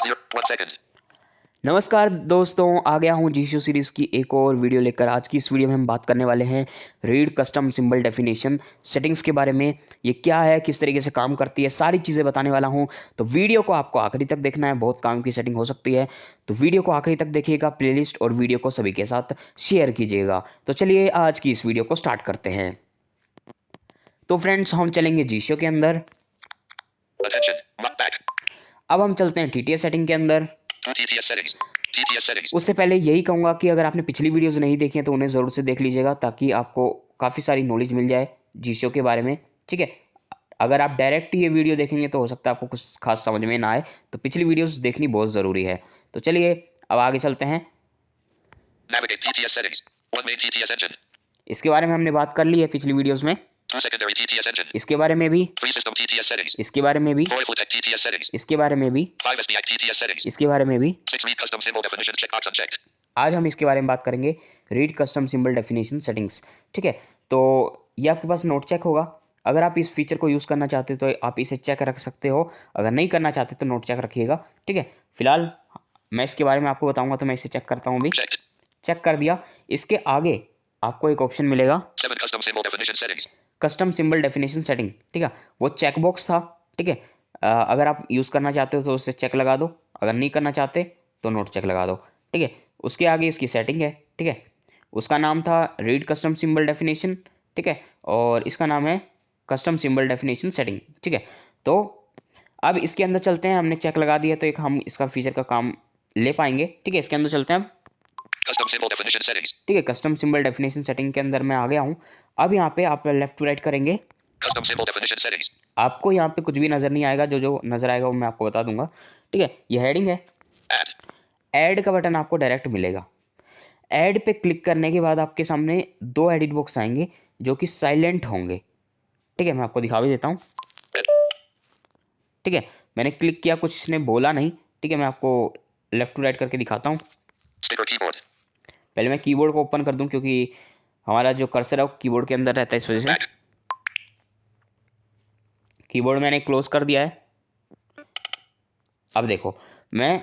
1 second. नमस्कार दोस्तों, आ गया हूँ जीशो सीरीज़ की एक और वीडियो लेकर। आज की इस वीडियो में हम बात करने वाले हैं read custom symbol definition settings के बारे में। ये क्या है, किस तरीके से काम करती है, सारी चीज़ें बताने वाला हूँ। तो वीडियो को आपको आखिरी तक देखना है, बहुत काम की सेटिंग हो सकती है। तो वीडियो को आखिरी तक देखिएगा, प्लेलिस्ट और वीडियो को सभी के साथ शेयर कीजिएगा। तो चलिए आज की इस वीडियो को स्टार्ट करते हैं। तो फ्रेंड्स, हम चलेंगे जीशो के अंदर। Attention. Back. अब हम चलते हैं TTS सेटिंग के अंदर। TTS settings. TTS settings. उससे पहले यही कहूँगा कि अगर आपने पिछली वीडियोस नहीं देखी हैं तो उन्हें ज़रूर से देख लीजिएगा, ताकि आपको काफ़ी सारी नॉलेज मिल जाए जीशो के बारे में। ठीक है, अगर आप डायरेक्ट ये वीडियो देखेंगे तो हो सकता है आपको कुछ खास समझ में ना आए, तो पिछली वीडियोस देखनी बहुत ज़रूरी है। तो चलिए अब आगे चलते हैं। Navigate TTS settings. 1 main TTS engine. इसके बारे में हमने बात कर ली है पिछली वीडियोज़ में, 2 secondary TTS engine. इसके बारे में भी, 3 system TTS settings. इसके बारे में भी, 4 Infotech TTS settings. इसके बारे में भी, 5 SDI TTS settings. इसके बारे में भी। 6 read custom symbol definitions checkbox unchecked. आज हम इसके बारे में बात करेंगे, read custom symbol definition settings. ठीक है, तो ये आपके पास नोट चेक होगा। अगर आप इस फीचर को यूज़ करना चाहते हो तो आप इसे चेक रख सकते हो, अगर नहीं करना चाहते तो नोट चेक रखिएगा। ठीक है, फिलहाल मैं इसके बारे में आपको बताऊंगा, तो मैं इसे चेक करता हूँ अभी। Checked. चेक कर दिया। इसके आगे आपको एक ऑप्शन मिलेगा 7 custom symbol definition settings. Custom symbol definition setting. ठीक है, वो चेक बॉक्स था। ठीक है, अगर आप यूज़ करना चाहते हो तो उससे चेक लगा दो, अगर नहीं करना चाहते तो नोट चेक लगा दो। ठीक है, उसके आगे इसकी सेटिंग है। ठीक है, उसका नाम था रीड कस्टम सिंबल डेफिनेशन। ठीक है, और इसका नाम है कस्टम सिंबल डेफिनेशन सेटिंग। ठीक है, तो अब इसके अंदर चलते हैं। हमने चेक लगा दिया तो एक हम इसका फीचर का काम ले पाएंगे। ठीक है, इसके अंदर चलते हैं अब। Custom symbol definition settings. ठीक है, कस्टम सिंबल डेफिनेशन सेटिंग के अंदर मैं आ गया हूँ। अब यहाँ पे आप लेफ्ट टू राइट करेंगे। Custom symbol definition settings. आपको यहाँ पे कुछ भी नज़र नहीं आएगा, जो जो नज़र आएगा वो मैं आपको बता दूंगा। ठीक है, ये हेडिंग है। Add. ऐड का बटन आपको डायरेक्ट मिलेगा। ऐड पे क्लिक करने के बाद आपके सामने दो एडिट बॉक्स आएंगे जो कि साइलेंट होंगे। ठीक है, मैं आपको दिखा भी देता हूँ। ठीक है, मैंने क्लिक किया, कुछ ने बोला नहीं। ठीक है, मैं आपको लेफ्ट टू राइट करके दिखाता हूँ। Sticker keyboard. पहले मैं कीबोर्ड को ओपन कर दूँ, क्योंकि हमारा जो कर्सर है वो कीबोर्ड के अंदर रहता है, इस वजह से। Back. कीबोर्ड मैंने क्लोज कर दिया है। अब देखो, मैं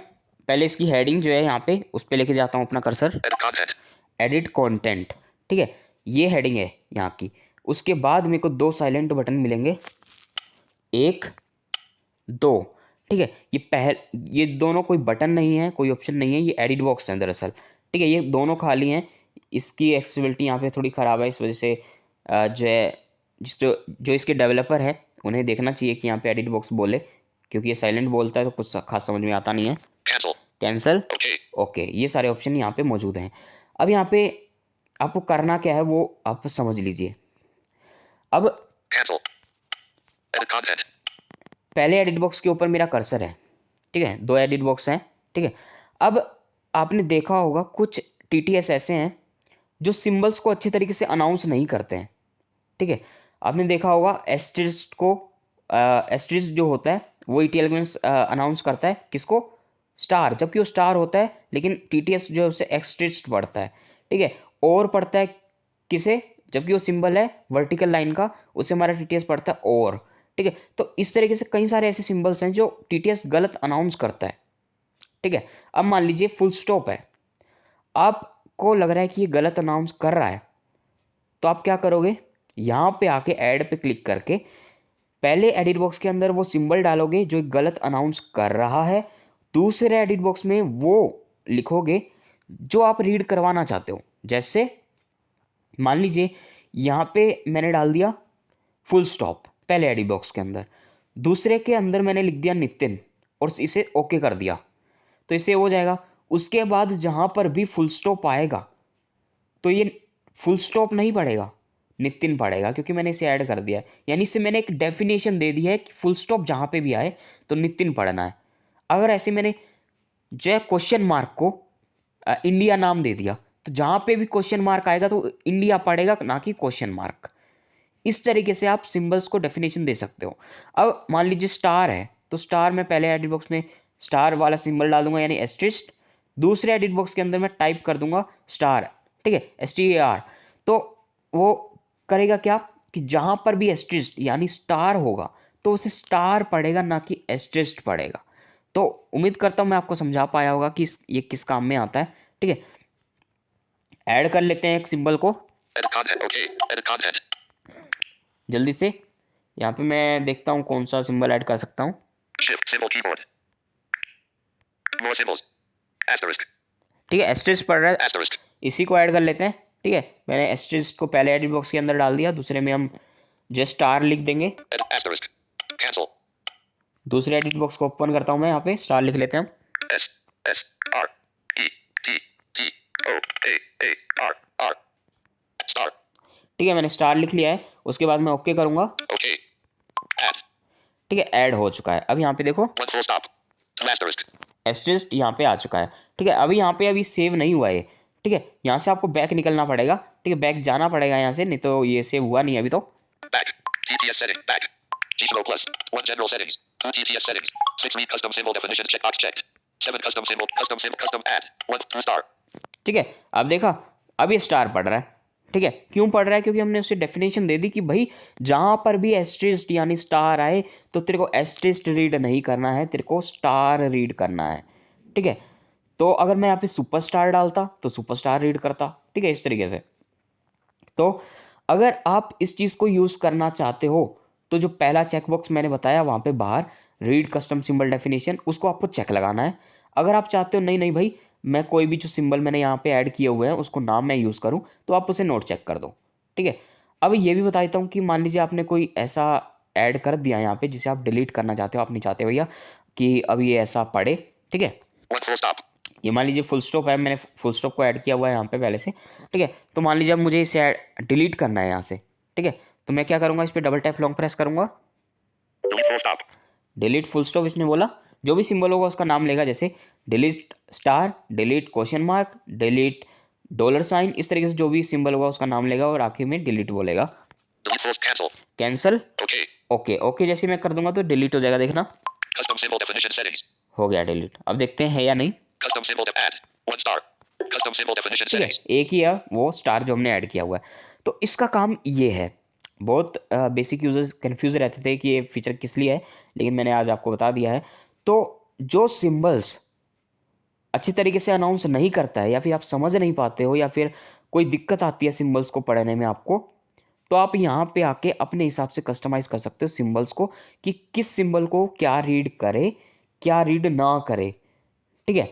पहले इसकी हेडिंग जो है यहाँ पे उस पर लेके जाता हूँ अपना cursor. Edit content. Edit content. ठीक है, ये हेडिंग है यहाँ की। उसके बाद मेरे को दो साइलेंट बटन मिलेंगे, 1 2। ठीक है, ये दोनों कोई बटन नहीं है, कोई ऑप्शन नहीं है, ये एडिट बॉक्स है दरअसल। ठीक है, ये दोनों खाली हैं। इसकी एक्सेसिबिलिटी यहाँ पे थोड़ी ख़राब है, इस वजह से जो है जो इसके डेवलपर है उन्हें देखना चाहिए कि यहाँ पे एडिट बॉक्स बोले, क्योंकि ये साइलेंट बोलता है तो कुछ खास समझ में आता नहीं है। Cancel. Cancel, Okay. ओके, ये सारे ऑप्शन यहाँ पे मौजूद हैं। अब यहाँ पे आपको करना क्या है वो आप समझ लीजिए। अब Cancel. Edit content. पहले एडिट बॉक्स के ऊपर मेरा कर्सर है। ठीक है, दो एडिट बॉक्स हैं। ठीक है, अब आपने देखा होगा कुछ TTS ऐसे हैं जो सिंबल्स को अच्छी तरीके से अनाउंस नहीं करते हैं। ठीक है, आपने देखा होगा एस्टेरिस्क को, एस्टेरिस्क जो होता है वो ETL में अनाउंस करता है किसको, स्टार, जबकि वो स्टार होता है, लेकिन TTS जो है उसे एक्सटेरिस्क पढ़ता है। ठीक है, और पढ़ता है किसे, जबकि वो सिंबल है वर्टिकल लाइन का, उसे हमारा TTS पढ़ता है और। ठीक है, तो इस तरीके से कई सारे ऐसे सिंबल्स हैं जो TTS गलत अनाउंस करता है। ठीक है, अब मान लीजिए फुल स्टॉप है, आपको लग रहा है कि ये गलत अनाउंस कर रहा है, तो आप क्या करोगे, यहाँ पे आके ऐड पे क्लिक करके पहले एडिट बॉक्स के अंदर वो सिंबल डालोगे जो गलत अनाउंस कर रहा है, दूसरे एडिट बॉक्स में वो लिखोगे जो आप रीड करवाना चाहते हो। जैसे मान लीजिए यहाँ पे मैंने डाल दिया फुल स्टॉप पहले एडिट बॉक्स के अंदर, दूसरे के अंदर मैंने लिख दिया नितिन और इसे ओके कर दिया, तो इसे हो जाएगा। उसके बाद जहाँ पर भी फुल स्टॉप आएगा तो ये फुल स्टॉप नहीं पड़ेगा, नितिन पड़ेगा, क्योंकि मैंने इसे ऐड कर दिया है। यानी इससे मैंने एक डेफिनेशन दे दी है कि फुल स्टॉप जहाँ पे भी आए तो नितिन पढ़ना है। अगर ऐसे मैंने जो क्वेश्चन मार्क को इंडिया नाम दे दिया, तो जहाँ पे भी क्वेश्चन मार्क आएगा तो इंडिया पढ़ेगा, ना कि क्वेश्चन मार्क। इस तरीके से आप सिंबल्स को डेफिनेशन दे सकते हो। अब मान लीजिए स्टार है, तो स्टार में पहले एडिट बॉक्स में स्टार वाला सिंबल डाल दूंगा, यानी एस्टेरिस्क। दूसरे एडिट बॉक्स के अंदर मैं टाइप कर दूंगा स्टार। ठीक है, STAR। तो वो करेगा क्या कि जहां पर भी एस्टेरिस्क यानी स्टार होगा तो उसे स्टार पढ़ेगा, ना कि एस्टेरिस्क पढ़ेगा। तो उम्मीद करता हूँ मैं आपको समझा पाया होगा कि ये किस काम में आता है। ठीक है, ऐड कर लेते हैं एक सिंबल को Edit content. Okay. Edit content. जल्दी से। यहाँ पे मैं देखता हूँ कौन सा सिंबल ऐड कर सकता हूँ। Shift symbol keyboard. More symbols. Asterisk. ठीक है, एस्टेरिस्क पड़ रहा है, Asterisk. इसी को ऐड कर लेते हैं। ठीक है, मैंने एस्टेरिस्क को पहले एडिट बॉक्स के अंदर डाल दिया, दूसरे में हम जस्ट स्टार लिख देंगे। Asterisk. Cancel. दूसरे एडिट बॉक्स को ओपन करता हूँ मैं, यहाँ पे स्टार लिख लेते हैं हम। S S R E T T O A R R. Star. ठीक है, मैंने स्टार लिख लिया है, उसके बाद मैं ओके करूँगा। Okay. Add. ठीक है, ऐड हो चुका है। अब यहाँ पे देखो One full stop. Two asterisk. Asterisk यहाँ पे आ चुका है। ठीक है, अभी यहाँ पे अभी सेव नहीं हुआ है। ठीक है, यहाँ से आपको बैक निकलना पड़ेगा। ठीक है, बैक जाना पड़ेगा यहाँ से, नहीं तो ये सेव हुआ नहीं अभी तो। Back. TTS setting. Back. G-Flow plus. 1 general settings. 2 TTS settings. 6 read custom symbol definitions checkbox checked. 7 custom symbol. Custom add. 1 2 star. ठीक है, अब देखा, अब ये स्टार पड़ रहा है। ठीक है, क्यों पड़ रहा है? क्योंकि हमने उसे डेफिनेशन दे दी कि भाई जहाँ पर भी एस्टेरिस्क यानी स्टार आए तो तेरे को एस्टेरिस्क रीड नहीं करना है, तेरे को स्टार रीड करना है। ठीक है, तो अगर मैं यहाँ पे सुपरस्टार डालता तो सुपरस्टार रीड करता। ठीक है, इस तरीके से। तो अगर आप इस चीज़ को यूज़ करना चाहते हो तो जो पहला चेकबॉक्स मैंने बताया वहाँ पे बाहर रीड कस्टम सिंबल डेफिनेशन, उसको आपको चेक लगाना है। अगर आप चाहते हो नहीं नहीं भाई मैं कोई भी जो सिंबल मैंने यहाँ पे ऐड किए हुए हैं उसको नाम मैं यूज़ करूँ, तो आप उसे नोट चेक कर दो। ठीक है, अब ये भी बता देता हूँ कि मान लीजिए आपने कोई ऐसा ऐड कर दिया यहाँ पे जिसे आप डिलीट करना चाहते हो, आप नहीं चाहते भैया कि अब ये ऐसा पड़े। ठीक है, 1 full stop. ये मान लीजिए फुल स्टॉप है, मैंने फुल स्टॉप को ऐड किया हुआ है यहाँ पे पहले से। ठीक है, तो मान लीजिए अब मुझे इसे डिलीट करना है यहाँ से। ठीक है, तो मैं क्या करूँगा, इस पर डबल टैप लॉन्ग प्रेस करूँगा। Delete full stop. Delete full stop इसने बोला, जो भी सिंबल होगा उसका नाम लेगा, जैसे delete star, delete question mark, delete dollar sign, इस तरीके से जो भी सिंबल होगा उसका नाम लेगा और आखिर में डिलीट बोलेगा। Delete full cancel. Cancel. Okay. Okay okay जैसे मैं कर दूंगा तो डिलीट हो जाएगा, देखना Custom symbol definition settings. हो गया डिलीट। अब देखते हैं है या नहीं। Custom symbol add. 1 star. Custom symbol definition ठीक है, settings. एक ही है वो स्टार जो हमने ऐड किया हुआ है। तो इसका काम ये है। बहुत बेसिक यूजर्स कंफ्यूज रहते थे कि ये फीचर किस लिए है, लेकिन मैंने आज आपको बता दिया है। तो जो सिंबल्स अच्छी तरीके से अनाउंस नहीं करता है या फिर आप समझ नहीं पाते हो या फिर कोई दिक्कत आती है सिंबल्स को पढ़ने में आपको, तो आप यहाँ पे आके अपने हिसाब से कस्टमाइज़ कर सकते हो सिंबल्स को कि किस सिंबल को क्या रीड करे क्या रीड ना करे। ठीक है,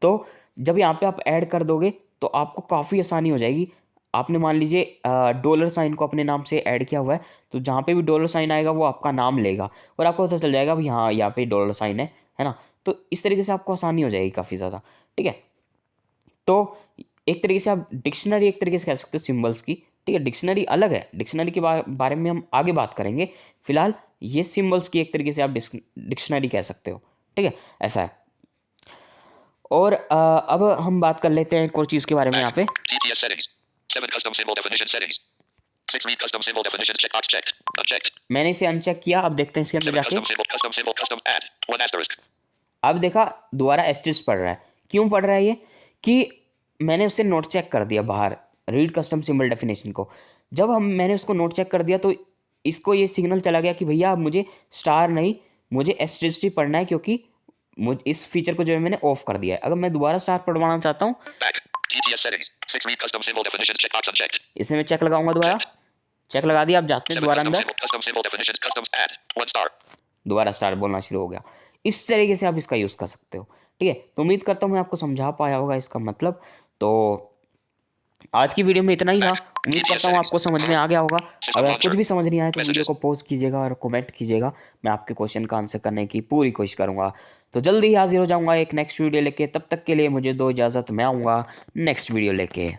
तो जब यहाँ पे आप ऐड कर दोगे तो आपको काफ़ी आसानी हो जाएगी। आपने मान लीजिए डॉलर साइन को अपने नाम से ऐड किया हुआ है, तो जहाँ पे भी डॉलर साइन आएगा वो आपका नाम लेगा और आपको पता चल जाएगा भाई हाँ यहाँ पे डॉलर साइन है ना। तो इस तरीके से आपको आसानी हो जाएगी काफ़ी ज़्यादा। ठीक है, तो एक तरीके से आप डिक्शनरी एक तरीके से कह सकते हो सिंबल्स की। ठीक है, डिक्शनरी अलग है, डिक्शनरी के बारे में हम आगे बात करेंगे। फिलहाल ये सिंबल्स की एक तरीके से आप डिक्शनरी कह सकते हो। ठीक है, ऐसा है। और अब हम बात कर लेते हैं एक और चीज़ के बारे में यहाँ पे। TTS settings. 7 custom symbol definition settings. 6 read custom symbol definitions checkbox checked. Unchecked. मैंने इसे अनचेक किया, अब देखते हैं इसके अंदर 7 जाके। custom add. 1 asterisk. अब देखा दोबारा एस्टेरिस्क पड़ रहा है। क्यों पड़ रहा है ये? कि मैंने उससे नोट चेक कर दिया बाहर रीड कस्टम सिंबल डेफिनेशन को। जब मैंने उसको नोट चेक कर दिया तो इसको ये सिग्नल चला गया कि भैया अब मुझे स्टार नहीं, मुझे एस्टेरिस्क ही पढ़ना है, क्योंकि इस फीचर को जो है मैंने ऑफ कर दिया है। अगर मैं दोबारा स्टार पढ़वाना चाहता हूँ, Back. TTS settings. 6 read custom symbol definitions checkbox unchecked. इसे मैं चेक लगाऊंगा दोबारा। चेक लगा दिया, अब जाते हैं 7 दोबारा custom अंदर, custom symbol definitions custom add. 1 star. दोबारा स्टार बोलना शुरू हो गया। इस तरीके से आप इसका यूज़ कर सकते हो। ठीक है, तो उम्मीद करता हूँ मैं आपको समझा पाया होगा इसका मतलब। तो आज की वीडियो में इतना ही था। उम्मीद करता हूँ आपको समझ में आ गया होगा। अगर कुछ भी समझ नहीं आया तो वीडियो को पॉज कीजिएगा और कमेंट कीजिएगा, मैं आपके क्वेश्चन का आंसर करने की पूरी कोशिश करूँगा। तो जल्दी ही हाजिर हो जाऊँगा एक नेक्स्ट वीडियो लेके। तब तक के लिए मुझे दो इजाज़त, मैं आऊँगा नेक्स्ट वीडियो लेके।